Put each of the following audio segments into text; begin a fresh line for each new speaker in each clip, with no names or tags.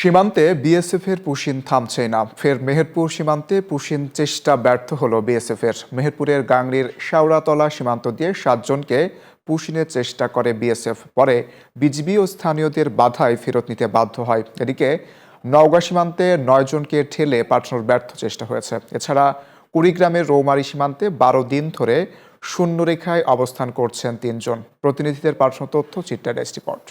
সীমান্তে বিএসএফের পুশিন থামছেই না। ফের মেহেরপুর সীমান্তে পুশিন চেষ্টা ব্যর্থ হলো বিএসএফের। মেহেরপুরের গাংড়ির শাওড়াতলা সীমান্ত দিয়ে 7 জনকে পুশিনের চেষ্টা করে বিএসএফ, পরে বিজিবি ও স্থানীয়দের বাধায় ফেরত নিতে বাধ্য হয়। এদিকে নওগাঁ সীমান্তে 9 জনকে ঠেলে পাঠানোর ব্যর্থ চেষ্টা হয়েছে। এছাড়া কুড়িগ্রামের রৌমারী সীমান্তে 12 দিন ধরে শূন্যরেখায় অবস্থান করছেন 3 জন। প্রতিনিধিদের পাঠানো তথ্য, চিত্রা ডেস্ক রিপোর্ট।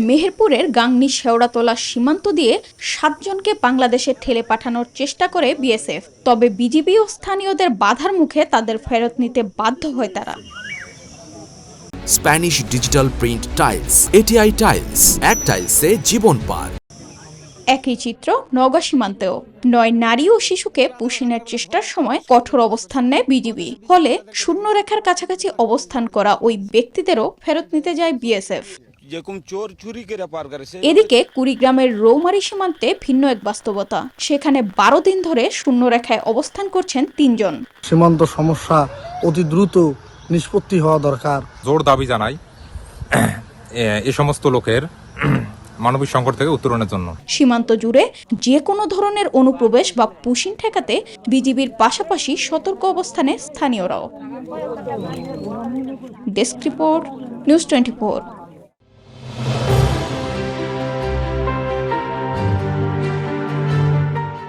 মেহেরপুরের গাংনী শেওড়াতলা সীমান্ত দিয়ে 7 জনকে বাংলাদেশে ঠেলে পাঠানোর চেষ্টা করে বিএসএফ, তবে বিজিবি ও স্থানীয়দের বাধার মুখে তাদের ফেরত নিতে বাধ্য হয় তারা।
Spanish digital print tiles, ATI tiles, এক টাইলসে জীবন পার।
একই চিত্র নওগাঁ সীমান্তেও 9 নারী ও শিশুকে পুশিনের চেষ্টার সময় কঠোর অবস্থান নেয় বিজিবি, ফলে শূন্যরেখার কাছাকাছি অবস্থান করা ওই ব্যক্তিদেরও ফেরত নিতে যায় বিএসএফ। এদিকে কুড়িগ্রামের রৌমারী সীমান্তে ভিন্ন এক বাস্তবতা। সেখানে 12 দিন ধরে শূন্যরেখায় অবস্থান করছেন 3 জন।
সীমান্ত সমস্যা অতি দ্রুত নিষ্পত্তি হওয়া দরকার।
জোর দাবি জানাই এই সমস্ত লোকের মানবিক সংকট থেকে উত্তরণের জন্য।
সীমান্ত জুড়ে যে কোনো ধরনের অনুপ্রবেশ বা পুশিন ঠেকাতে বিজিবির পাশাপাশি সতর্ক অবস্থানে স্থানীয়রাও। Desk report, news 24।